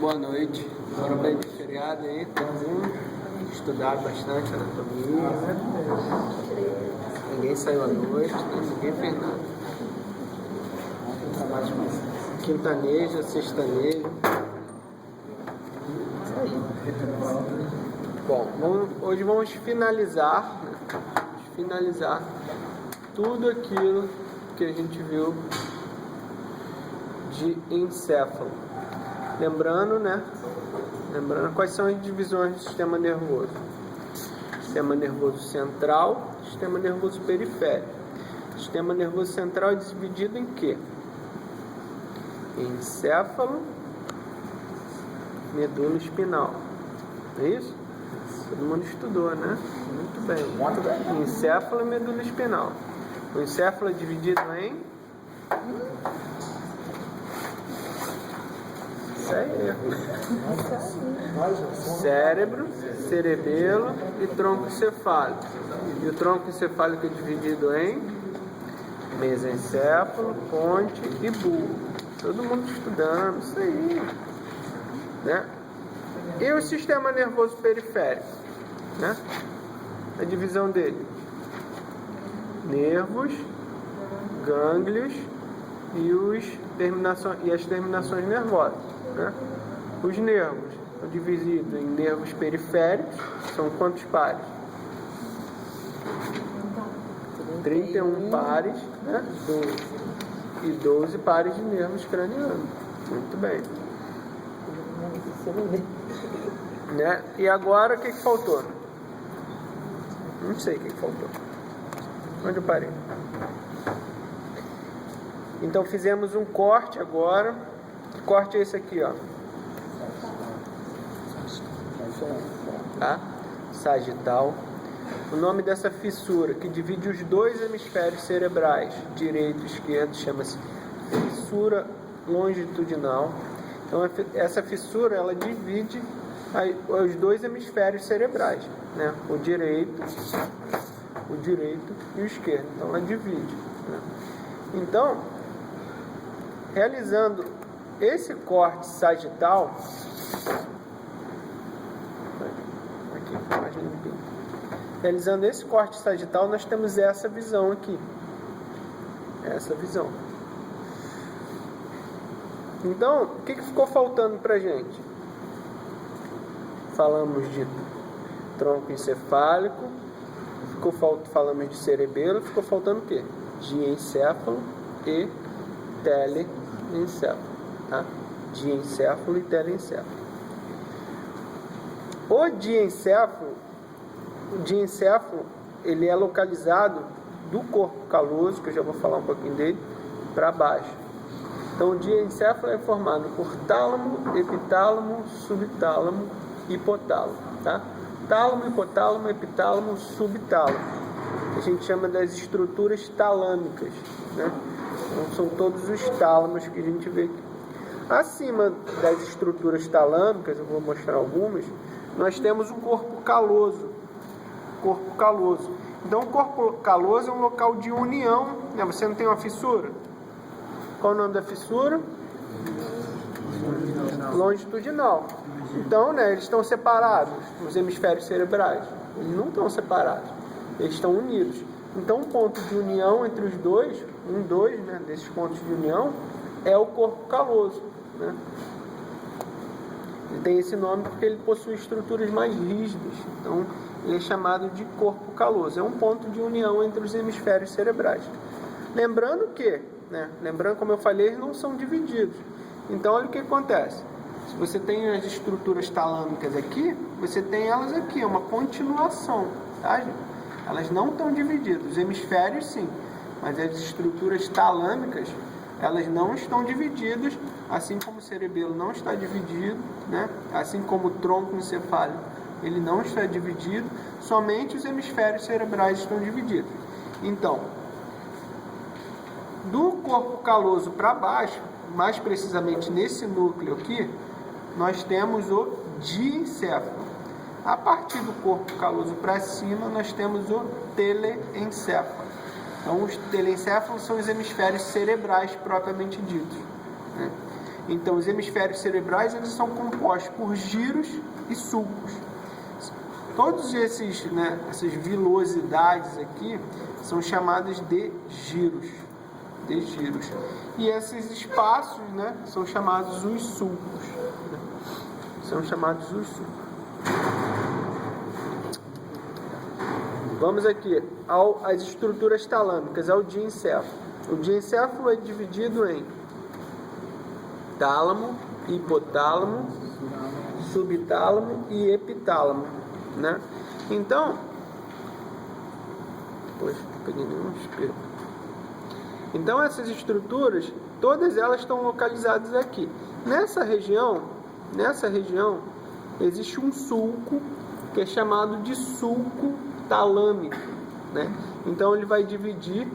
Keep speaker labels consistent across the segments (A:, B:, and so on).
A: Boa noite. Agora bem de feriado aí, todo mundo estudar bastante anatomia. Ninguém saiu à noite, ninguém fez nada. Quintaneja, sextaneja. Bom, hoje vamos finalizar tudo aquilo que a gente viu de encéfalo. Lembrando quais são as divisões do sistema nervoso. Sistema nervoso central, sistema nervoso periférico. Sistema nervoso central é dividido em quê? Encéfalo, medula espinal. É isso? Todo mundo estudou, né? Muito bem. Encéfalo e medula espinal. O encéfalo é dividido em... Isso aí. Cérebro, cerebelo e tronco encefálico. E o tronco encefálico é dividido em mesencéfalo, ponte e bulbo. Todo mundo estudando, isso aí. Né? E o sistema nervoso periférico? Né? A divisão dele: nervos, gânglios e as terminações nervosas. Né? Os nervos são divididos em nervos periféricos, são quantos pares? 31 pares, né? E 12 pares de nervos cranianos. Muito bem. Né? E agora o que faltou? Não sei o que faltou. Onde eu parei? Então fizemos um corte agora. Que corte é esse aqui, ó? Tá? Sagital. O nome dessa fissura que divide os dois hemisférios cerebrais, direito e esquerdo, chama-se fissura longitudinal. Então essa fissura ela divide os dois hemisférios cerebrais, né? O direito e o esquerdo. Então ela divide. Né? Então, realizando esse corte sagital, realizando esse corte sagital, nós temos essa visão aqui. Essa visão. Então, o que ficou faltando pra gente? Falamos de tronco encefálico, falamos de cerebelo, ficou faltando o quê? Diencéfalo e telencéfalo. Tá? Diencéfalo e telencéfalo. O diencéfalo, ele é localizado do corpo caloso, que eu já vou falar um pouquinho dele, para baixo. Então o diencéfalo é formado por tálamo, epitálamo, subtálamo, hipotálamo, tá? Tálamo, hipotálamo, epitálamo, subtálamo. A gente chama das estruturas talâmicas, né? Então, são todos os tálamos que a gente vê aqui. Acima das estruturas talâmicas, eu vou mostrar algumas, nós temos o corpo caloso. Então o corpo caloso é um local de união, né? Você não tem uma fissura? Qual o nome da fissura? Longitudinal. Então, né, eles estão separados, os hemisférios cerebrais. Eles não estão separados, eles estão unidos. Então, um ponto de união entre os dois, né, desses pontos de união, é o corpo caloso. Né? Ele tem esse nome porque ele possui estruturas mais rígidas. Então, ele é chamado de corpo caloso. É um ponto de união entre os hemisférios cerebrais. Lembrando que, como eu falei, eles não são divididos. Então, olha o que acontece. Se você tem as estruturas talâmicas aqui, você tem elas aqui, é uma continuação, tá, gente? Elas não estão divididas. Os hemisférios, sim, mas as estruturas talâmicas, elas não estão divididas, assim como o cerebelo não está dividido, né? Assim como o tronco encefálico, ele não está dividido, somente os hemisférios cerebrais estão divididos. Então, do corpo caloso para baixo, mais precisamente nesse núcleo aqui, nós temos o diencéfalo. A partir do corpo caloso para cima, nós temos o telencéfalo. Então, os telencéfalos são os hemisférios cerebrais propriamente ditos. Né? Então, os hemisférios cerebrais, eles são compostos por giros e sulcos. Todos esses, né, essas vilosidades aqui são chamadas de giros. E esses espaços, né, são chamados os sulcos. Vamos aqui às estruturas talâmicas, ao diencéfalo. O diencéfalo é dividido em tálamo, hipotálamo, subtálamo e epitálamo, né? Então, peguei nenhum espelho. Então essas estruturas, todas elas estão localizadas aqui. Nessa região existe um sulco que é chamado de sulco talâmico, né? Então ele vai dividir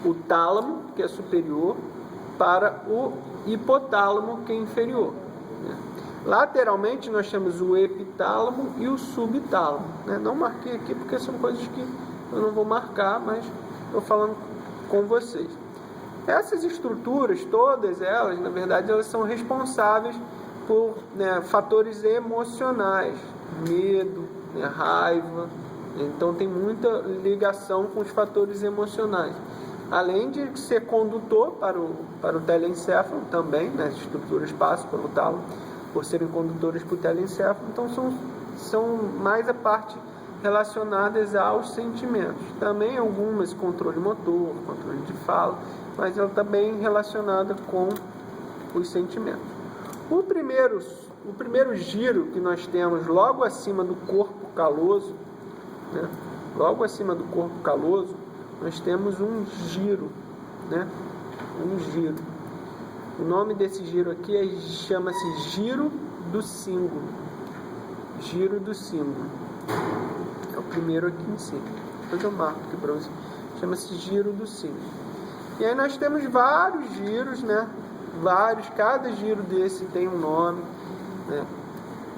A: o tálamo, que é superior, para o hipotálamo, que é inferior, né? Lateralmente nós temos o epitálamo e o subtálamo, né? Não marquei aqui porque são coisas que eu não vou marcar, mas estou falando com vocês. Essas estruturas, todas elas, na verdade, elas são responsáveis por, né, fatores emocionais, medo, né, raiva. Então tem muita ligação com os fatores emocionais. Além de ser condutor para o telencéfalo também, né, as estruturas passam pelo tálamo por serem condutores para o telencéfalo, então são mais a parte relacionadas aos sentimentos. Também algumas controle motor, controle de fala, mas ela também relacionada com os sentimentos. O primeiro giro que nós temos logo acima do corpo caloso, né? Logo acima do corpo caloso, nós temos um giro, né? Um giro. O nome desse giro aqui chama-se giro do cíngulo. Giro do cíngulo. É o primeiro aqui em cima. Depois eu marco aqui para você. Chama-se giro do cíngulo. E aí nós temos vários giros, né? Cada giro desse tem um nome, né?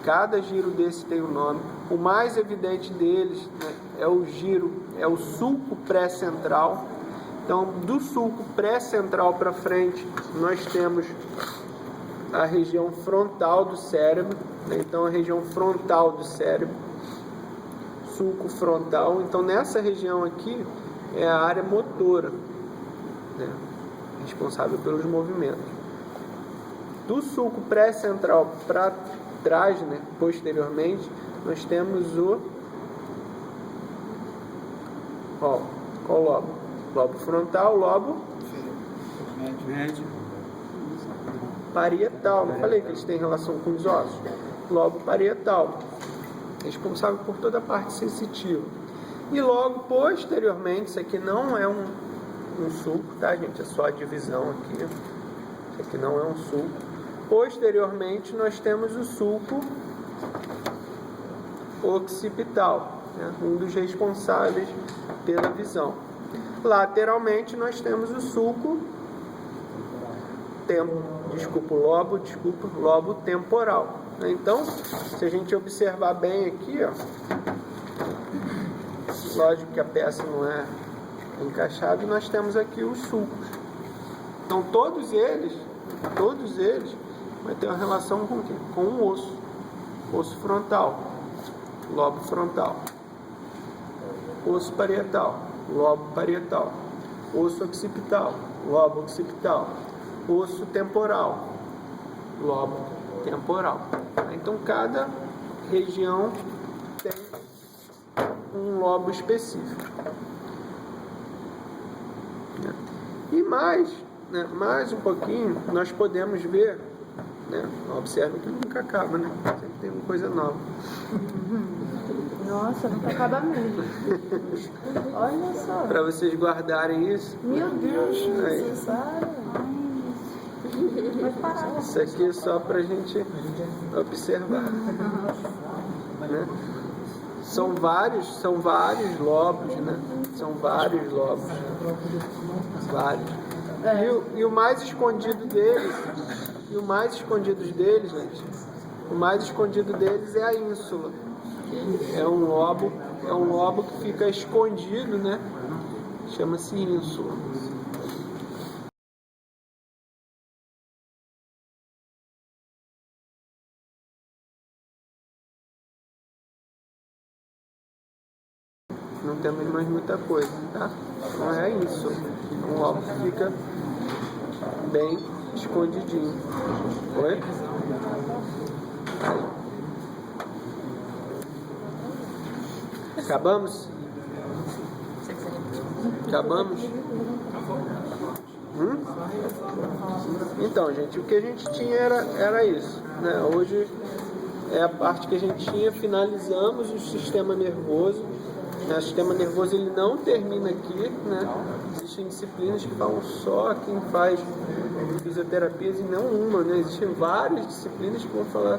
A: Cada giro desse tem um nome. O mais evidente deles, né, é o sulco pré-central. Então, do sulco pré-central para frente, nós temos a região frontal do cérebro, né? Então, a região frontal do cérebro, sulco frontal. Então, nessa região aqui é a área motora, né, responsável pelos movimentos. Do sulco pré-central para trás, né, posteriormente, nós temos qual lobo? Lobo frontal, lobo médio, parietal. Não falei que eles têm relação com os ossos? Lobo parietal, responsável por toda a parte sensitiva. E logo posteriormente, isso aqui não é um sulco, tá, gente? É só a divisão aqui. Isso aqui não é um sulco. Posteriormente, nós temos o sulco occipital, né? Um dos responsáveis pela visão. Lateralmente, nós temos o sulco lobo temporal. Então, se a gente observar bem aqui, ó, lógico que a peça não é encaixada, nós temos aqui os sulcos. Então, todos eles vai ter uma relação com o quê? Com o osso frontal, lobo frontal, osso parietal, lobo parietal, osso occipital, lobo occipital, osso temporal, lobo temporal. Então, cada região tem um lobo específico. E mais um pouquinho, nós podemos ver, né? Observe que nunca acaba, né? Sempre tem uma coisa nova.
B: Nossa, nunca acaba mesmo. Olha só.
A: Para vocês guardarem isso.
B: Meu Deus, necessário.
A: Isso aqui é só para a gente observar. Né? São vários lobos, né? São vários lobos. Vários. E o mais escondido deles, gente, o mais escondido deles é a ínsula. É um lobo que fica escondido, né? Chama-se ínsula. não temos mais muita coisa, tá? Não é isso. O lobo fica bem escondidinho. Oi? Aí. Acabamos? Acabamos? Então, gente, o que a gente tinha era isso, né? Hoje é a parte que a gente tinha, finalizamos o sistema nervoso. O sistema nervoso ele não termina aqui, né? Existem disciplinas que falam só quem faz fisioterapias e não uma, né? Existem várias disciplinas que vão falar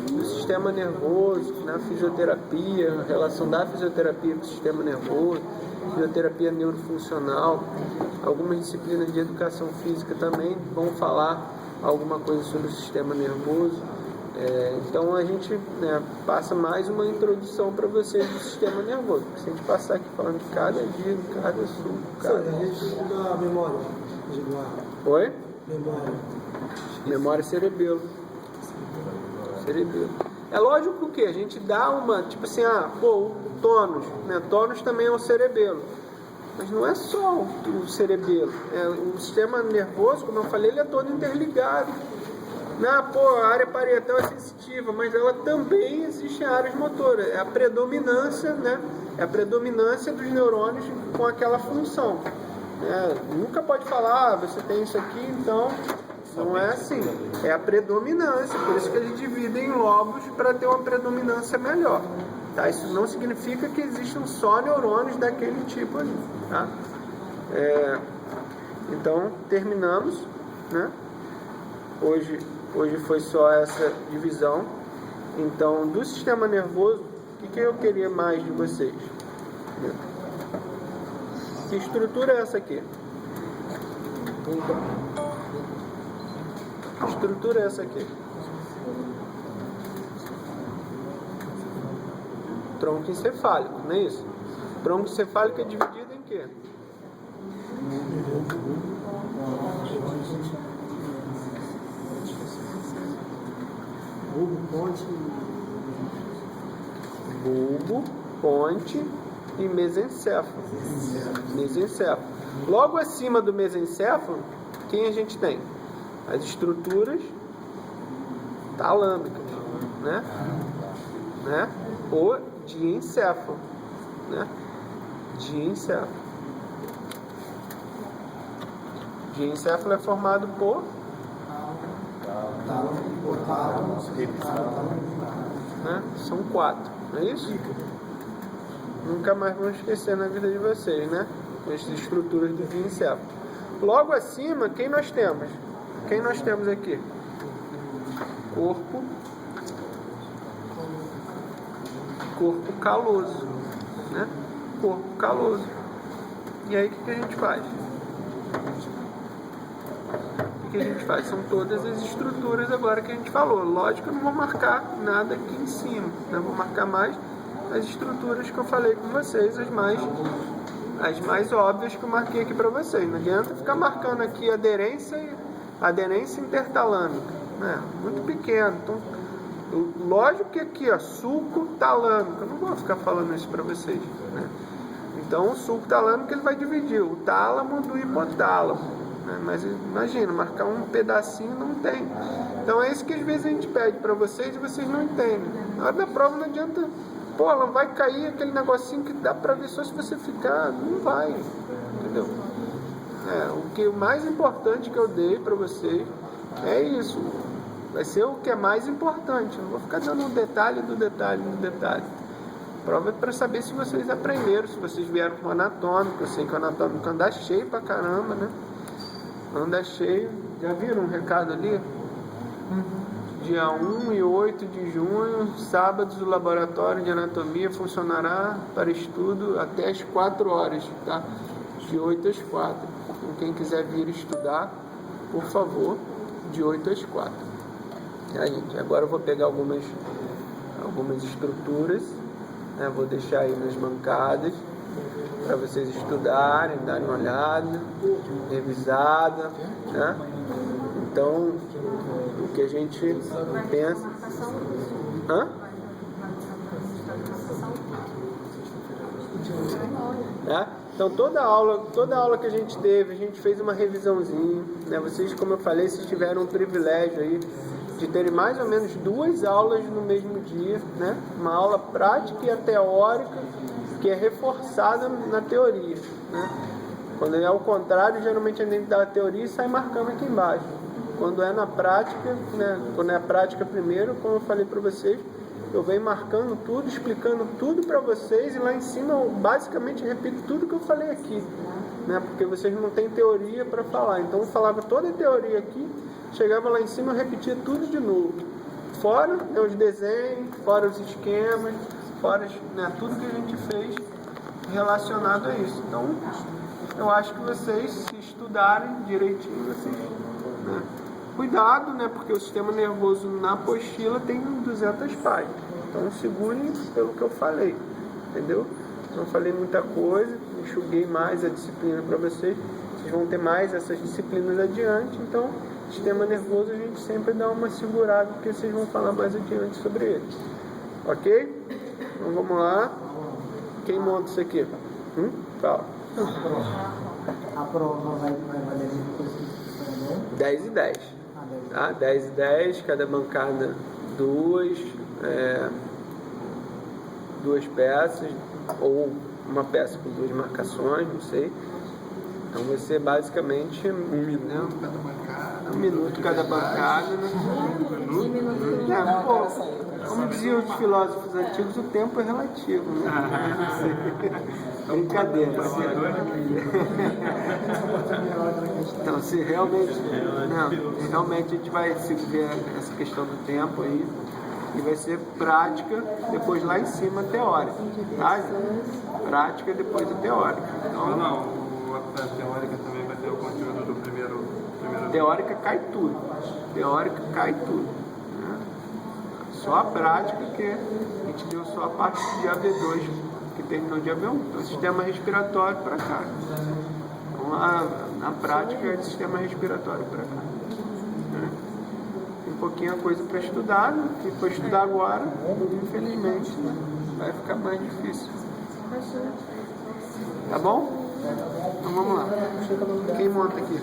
A: do sistema nervoso, né? Fisioterapia, a relação da fisioterapia com o sistema nervoso, fisioterapia neurofuncional. Algumas disciplinas de educação física também vão falar alguma coisa sobre o sistema nervoso. Então a gente, né, passa mais uma introdução para vocês do sistema nervoso. Se a gente passar aqui falando de cada dia, de cada assunto, cada...
C: A gente estuda a memória.
A: Oi?
C: Memória.
A: Memória cerebelo. Cerebelo. É lógico que a gente dá uma, tipo assim, o tônus, né? Tônus também é um cerebelo. Mas não é só o cerebelo. O sistema nervoso, como eu falei, ele é todo interligado. A área parietal é sensitiva, mas ela também existe em áreas motoras. É a predominância, né? É a predominância dos neurônios com aquela função. Nunca pode falar, você tem isso aqui, então não é assim. É a predominância, por isso que eles dividem em lobos para ter uma predominância melhor. Tá? Isso não significa que existam só neurônios daquele tipo ali. Tá? Então, terminamos, né? Hoje foi só essa divisão. Então, do sistema nervoso, o que eu queria mais de vocês? Que estrutura é essa aqui? Que estrutura é essa aqui? Tronco encefálico, não é isso? Tronco encefálico é dividido em quê? Bulbo, ponte e mesencéfalo. Mesencéfalo. Logo acima do mesencéfalo, quem a gente tem? As estruturas talâmicas, né? O diencéfalo, né? Diencéfalo. Diencéfalo é formado por né? São 4, não é isso? Nunca mais vamos esquecer na vida de vocês, né? As estruturas do diencéfalo. Logo acima, quem nós temos? Quem nós temos aqui? Corpo caloso, né? Corpo caloso. E aí o que a gente faz? O que a gente faz? São todas as estruturas agora que a gente falou. Lógico que eu não vou marcar nada aqui em cima, né? Vou marcar mais as estruturas que eu falei com vocês, as mais óbvias que eu marquei aqui para vocês. Não adianta ficar marcando aqui aderência intertalâmica, né? Muito pequeno. Então, lógico que aqui, sulco talâmico, eu não vou ficar falando isso para vocês, né? Então, o sulco talâmico ele vai dividir o tálamo do hipotálamo, né? Mas imagina, marcar um pedacinho não tem. Então, é isso que às vezes a gente pede para vocês e vocês não entendem. Na hora da prova não adianta, não vai cair aquele negocinho que dá para ver só se você ficar, não vai, entendeu? O mais importante que eu dei para vocês é isso. Vai ser o que é mais importante. Não vou ficar dando um detalhe do detalhe do detalhe. Prova é para saber se vocês aprenderam, se vocês vieram com o anatômico. Eu sei que o anatômico anda cheio pra caramba, né? Anda cheio. Já viram um recado ali? Dia 1 e 8 de junho, sábados, o laboratório de anatomia funcionará para estudo até as 4 horas, tá? De 8 às 4. Então, quem quiser vir estudar, por favor, de 8 às 4. Aí, gente, agora eu vou pegar algumas estruturas, né? Vou deixar aí nas bancadas para vocês estudarem, darem uma olhada, revisada, né? Então, o que a gente pensa... Né? Então toda aula que a gente teve, a gente fez uma revisãozinha, né? Vocês, como eu falei, vocês tiveram um privilégio aí de terem mais ou menos 2 aulas no mesmo dia, né? Uma aula prática e a teórica, que é reforçada na teoria, né? Quando é ao contrário, geralmente a gente dá a teoria e sai marcando aqui embaixo. Quando é na prática, né? Quando é a prática primeiro, como eu falei para vocês, eu venho marcando tudo, explicando tudo para vocês e lá em cima eu basicamente repito tudo que eu falei aqui, né? Porque vocês não têm teoria para falar. Então eu falava toda a teoria aqui, chegava lá em cima eu repetia tudo de novo. Fora, né, os desenhos, fora os esquemas, fora, né, tudo que a gente fez relacionado a isso. Então eu acho que vocês, se estudarem direitinho, vocês, né? Cuidado, né? Porque o sistema nervoso na apostila tem 200 páginas. Então segurem pelo que eu falei, entendeu? Não falei muita coisa, enxuguei mais a disciplina para vocês. Vocês vão ter mais essas disciplinas adiante. Então, sistema nervoso a gente sempre dá uma segurada, porque vocês vão falar mais adiante sobre ele. Ok? Então vamos lá. Quem monta isso aqui? Fala.
B: A prova vai valer depois que
A: 10 e 10. Tá? 10 e 10, cada bancada 2 peças, ou uma peça com 2 marcações, não sei. Então vai ser basicamente 1 minuto cada bancada. 1 minuto cada bancada, né? Como diziam os filósofos antigos, o tempo é relativo, né? Brincadeira. Então, se realmente, realmente a gente vai ver essa questão do tempo aí, e vai ser prática, depois lá em cima teórica, tá? Prática, depois a teórica. Então,
D: a teórica também vai ter o conteúdo do primeiro
A: teórica cai tudo. Teórica cai tudo. Né? Só a prática, que a gente deu só a parte de AB2, que terminou de AB1. Então, sistema respiratório para cá. Então, na prática é de sistema respiratório para cá. Né? Tem pouquinha coisa para estudar, né? Se for estudar agora, infelizmente, vai ficar mais difícil. Tá bom? Então vamos lá. Quem monta aqui?